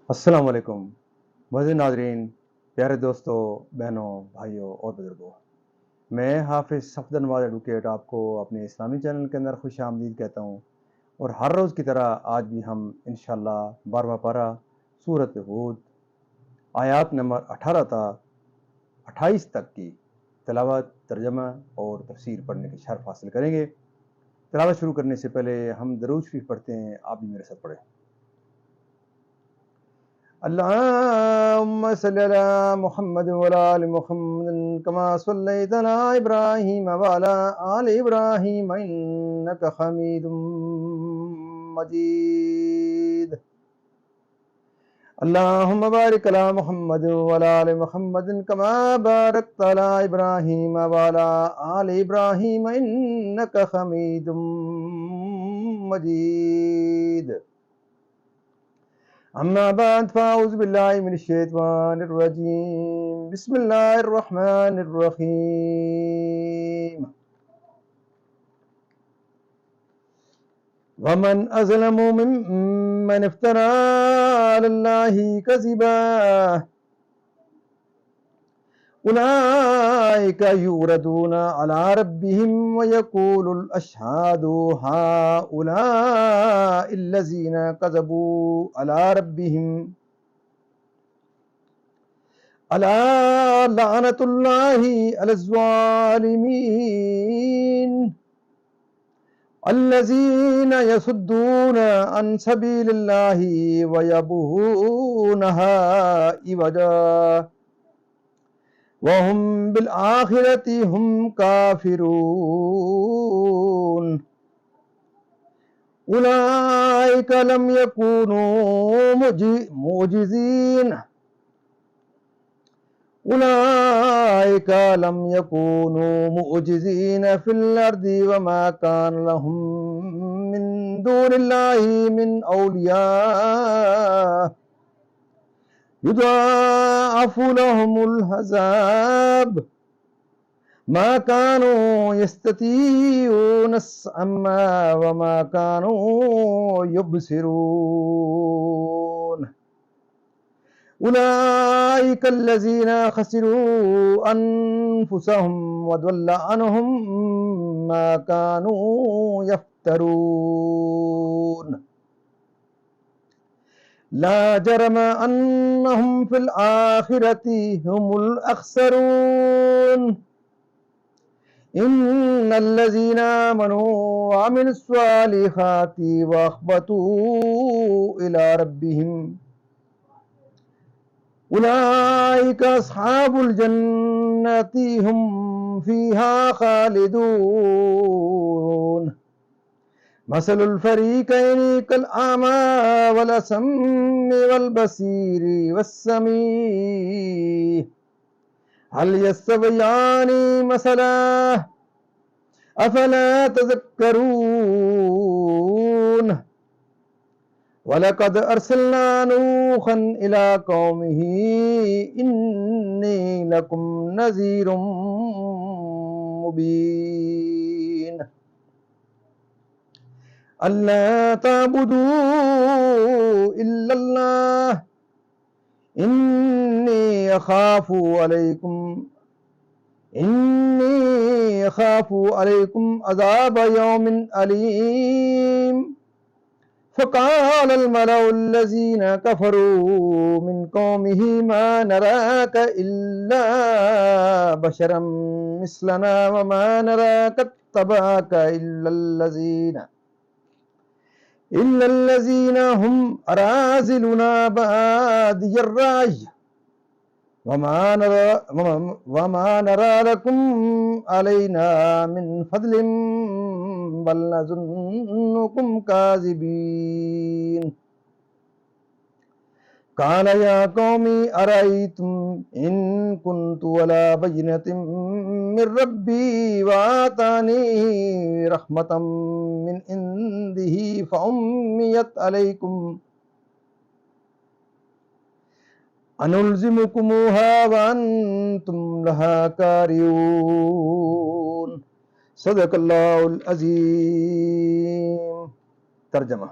السلام علیکم معزز ناظرین، پیارے دوستوں، بہنوں، بھائیوں اور بزرگوں، میں حافظ صفدر نواز ایڈوکیٹ آپ کو اپنے اسلامی چینل کے اندر خوش آمدید کہتا ہوں، اور ہر روز کی طرح آج بھی ہم انشاءاللہ 12واں پارہ سورۃ ہود آیات نمبر 18 تا 28 تک کی تلاوت، ترجمہ اور تفسیر پڑھنے کی شرف حاصل کریں گے۔ تلاوت شروع کرنے سے پہلے ہم درود شریف پڑھتے ہیں، آپ بھی میرے ساتھ پڑھیں۔ اللهم صل على محمد وعلى آل محمد كما صليت على إبراهيم وعلى آل إبراهيم إنك حميد مجيد. اللهم بارك على محمد وعلى آل محمد كما باركت على إبراهيم وعلى آل إبراهيم إنك حميد مجيد. اما بعد فاعوذ باللہ من الشیطان الرجیم، بسم اللہ الرحمن الرحیم۔ ومن اظلم ممن افترى علی اللہ کذبا اولئک یعرضون علی ربهم ویقول الاشہاد هؤلاء الذین کذبوا علی ربهم الا لعنۃ اللہ علی الظالمین الذین یصدون عن سبیل اللہ ویبغونها عوجا وهم بالآخرۃ هم کافرون اولئک لم یکونوا معجزین أولئك لم يكونوا معجزين في الأرض وما كان لهم من دون الله من أولياء يضاعف لهم العذاب ما كانوا يستطيعون السمع وما كانوا يبصرون أولئك الذين خسروا أنفسهم وضل عنهم ما كانوا يفترون لا جرم أنهم في الآخرة هم الأخسرون إن الذين آمنوا وعملوا الصالحات وأخبتوا إلى ربهم أولئك أصحاب الجنة هم فيها خالدون مثل الفريقين كالأعمى والأصم والبصير والسميع هل يستويان مثلا أفلا تذكرون وَلَقَدْ أَرْسَلْنَا نُوحًا إِلَىٰ قَوْمِهِ إِنِّي لَكُمْ نَذِيرٌ مُّبِينٌ أَلَّا تَعْبُدُوا إِلَّا اللَّهَ إِنِّي أَخَافُ عَلَيْكُمْ عَذَابَ يَوْمٍ أَلِيمٍ فقال الملأ الذين كفروا من قومه ما نراك إلا بشرا مثلنا وما نراك اتبعك إلا الذين هم أراذلنا بادي الرأي وما نرى لكم علينا من فضل بل نظنكم كاذبين قال يا قوم أرأيتم إن كنت على بينة من ربي وآتاني رحمة من عنده فعميت عليكم أنلزمكموها وأنتم لها كارهون صدق اللہ العظیم۔ ترجمہ: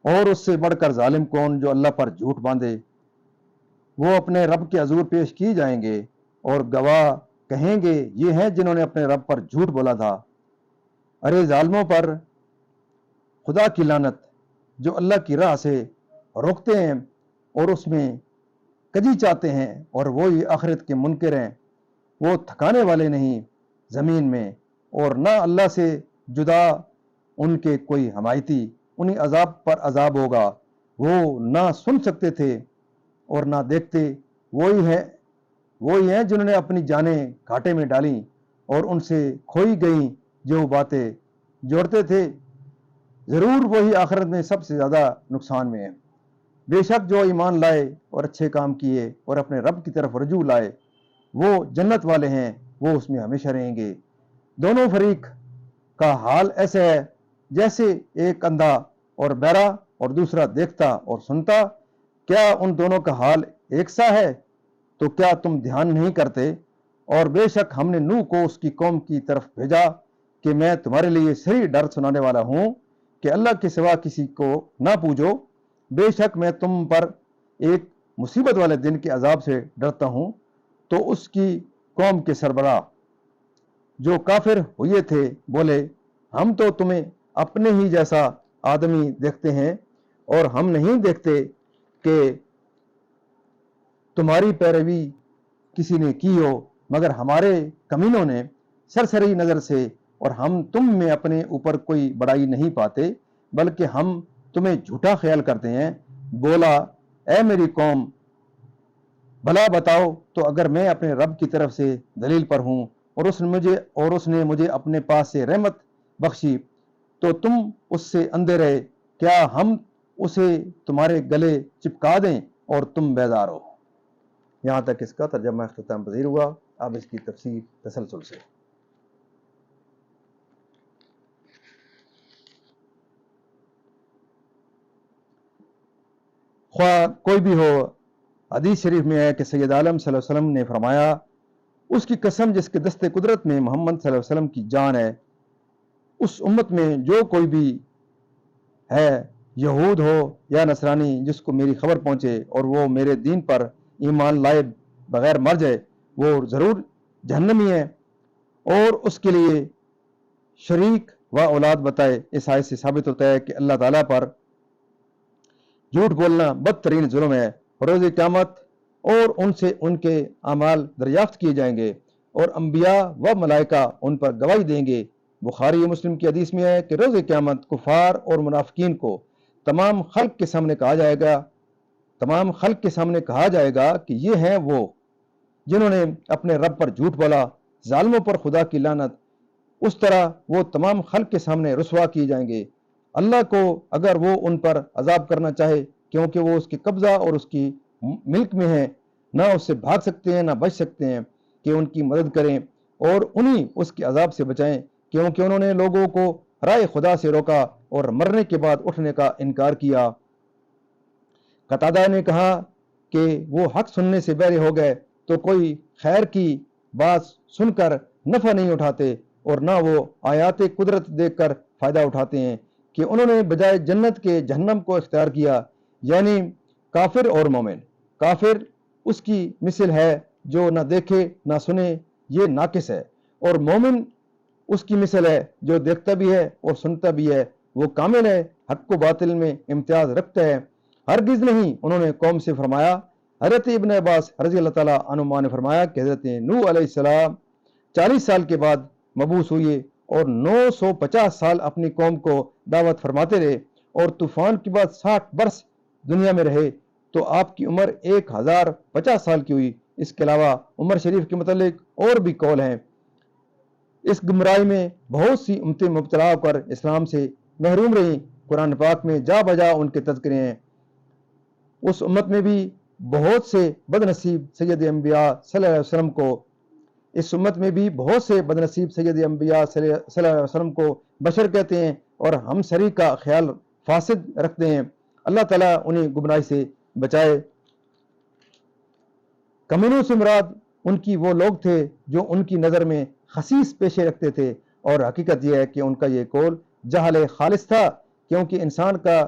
اور اس سے بڑھ کر ظالم کون جو اللہ پر جھوٹ باندھے؟ وہ اپنے رب کے حضور پیش کی جائیں گے اور گواہ کہیں گے یہ ہیں جنہوں نے اپنے رب پر جھوٹ بولا تھا۔ ارے ظالموں پر خدا کی لعنت جو اللہ کی راہ سے روکتے ہیں اور اس میں کجی چاہتے ہیں، اور وہی آخرت کے منکر ہیں۔ وہ تھکانے والے نہیں زمین میں، اور نہ اللہ سے جدا ان کے کوئی حمایتی۔ انہیں عذاب پر عذاب ہوگا، وہ نہ سن سکتے تھے اور نہ دیکھتے۔ وہی ہیں جنہوں نے اپنی جانیں گھاٹے میں ڈالیں اور ان سے کھوئی گئیں جو باتیں جوڑتے تھے۔ ضرور وہی آخرت میں سب سے زیادہ نقصان میں ہے۔ بے شک جو ایمان لائے اور اچھے کام کیے اور اپنے رب کی طرف رجوع لائے، وہ جنت والے ہیں، وہ اس میں ہمیشہ رہیں گے۔ دونوں فریق کا حال ایسا ہے جیسے ایک اندھا اور بہرا اور دوسرا دیکھتا اور سنتا۔ کیا ان دونوں کا حال ایک سا ہے؟ تو کیا تم دھیان نہیں کرتے؟ اور بے شک ہم نے نوح کو اس کی قوم کی طرف بھیجا کہ میں تمہارے لیے صحیح ڈر سنانے والا ہوں کہ اللہ کے سوا کسی کو نہ پوجو۔ بے شک میں تم پر ایک مصیبت والے دن کے عذاب سے ڈرتا ہوں۔ تو اس کی قوم کے سربراہ جو کافر ہوئے تھے بولے، ہم تو تمہیں اپنے ہی جیسا آدمی دیکھتے ہیں اور ہم نہیں دیکھتے کہ تمہاری پیروی کسی نے کی ہو، مگر ہمارے کمینوں نے سرسری نظر سے، اور ہم تم میں اپنے اوپر کوئی بڑائی نہیں پاتے بلکہ ہم تمہیں جھوٹا خیال کرتے ہیں۔ بولا، اے میری قوم، بھلا بتاؤ تو اگر میں اپنے رب کی طرف سے دلیل پر ہوں اور اس نے مجھے اپنے پاس سے رحمت بخشی تو تم اس سے اندھے رہے، کیا ہم اسے تمہارے گلے چپکا دیں اور تم بیزار ہو؟ یہاں تک اس کا ترجمہ اختتام پذیر ہوا۔ اب اس کی تفسیر تسلسل سے۔ خواہ کوئی بھی ہو، حدیث شریف میں ہے کہ سید عالم صلی اللہ علیہ وسلم نے فرمایا، اس کی قسم جس کے دست قدرت میں محمد صلی اللہ علیہ وسلم کی جان ہے، اس امت میں جو کوئی بھی ہے، یہود ہو یا نصرانی، جس کو میری خبر پہنچے اور وہ میرے دین پر ایمان لائے بغیر مر جائے، وہ ضرور جہنمی ہے اور اس کے لیے شریک و اولاد بتائے۔ اس آیت سے ثابت ہوتا ہے کہ اللہ تعالیٰ پر جھوٹ بولنا بدترین ظلم ہے۔ روز قیامت اور ان سے ان کے اعمال دریافت کیے جائیں گے اور انبیاء و ملائکہ ان پر گواہی دیں گے۔ بخاری و مسلم کی حدیث میں ہے کہ روز قیامت کفار اور منافقین کو تمام خلق کے سامنے کہا جائے گا کہ یہ ہیں وہ جنہوں نے اپنے رب پر جھوٹ بولا، ظالموں پر خدا کی لعنت۔ اس طرح وہ تمام خلق کے سامنے رسوا کیے جائیں گے۔ اللہ کو اگر وہ ان پر عذاب کرنا چاہے، کیونکہ وہ اس کے قبضہ اور اس کی ملک میں ہیں، نہ اس سے بھاگ سکتے ہیں نہ بچ سکتے ہیں کہ ان کی مدد کریں اور انہیں اس کے عذاب سے بچائیں، کیونکہ انہوں نے لوگوں کو رائے خدا سے روکا اور مرنے کے بعد اٹھنے کا انکار کیا۔ قتادہ نے کہا کہ وہ حق سننے سے بہرے ہو گئے تو کوئی خیر کی بات سن کر نفع نہیں اٹھاتے اور نہ وہ آیات قدرت دیکھ کر فائدہ اٹھاتے ہیں کہ انہوں نے بجائے جنت کے جہنم کو اختیار کیا۔ یعنی کافر اور مومن، کافر اس کی مثل ہے جو نہ دیکھے نہ سنے، یہ ناقص ہے، اور مومن اس کی مثل ہے جو دیکھتا بھی ہے اور سنتا بھی ہے، وہ کامل ہے، حق و باطل میں امتیاز رکھتا ہے۔ ہرگز نہیں، انہوں نے قوم سے فرمایا۔ حضرت ابن عباس رضی اللہ تعالیٰ عنہما نے فرمایا کہ حضرت نوح علیہ السلام 40 سال کے بعد مبعوث ہوئے اور 950 سال اپنی قوم کو دعوت فرماتے رہے اور طوفان کے بعد 60 برس دنیا میں رہے، تو آپ کی عمر 1050 سال کی ہوئی۔ اس کے علاوہ عمر شریف کے متعلق اور بھی قول ہیں۔ اس گمراہی میں بہت سی امتیں مبتلا ہو کر اسلام سے محروم رہیں۔ قرآن پاک میں جا بجا ان کے تذکرے ہیں۔ اس امت میں بھی بہت سے بد نصیب سید انبیاء صلی اللہ علیہ وسلم کو بشر کہتے ہیں اور ہم سری کا خیال فاسد رکھتے ہیں۔ اللہ تعالیٰ انہیں گمراہی سے بچائے۔ کمینوں سے مراد ان کی وہ لوگ تھے جو ان کی نظر میں خسیس پیشے رکھتے تھے، اور حقیقت یہ ہے کہ ان کا یہ قول جہل خالص تھا، کیونکہ انسان کا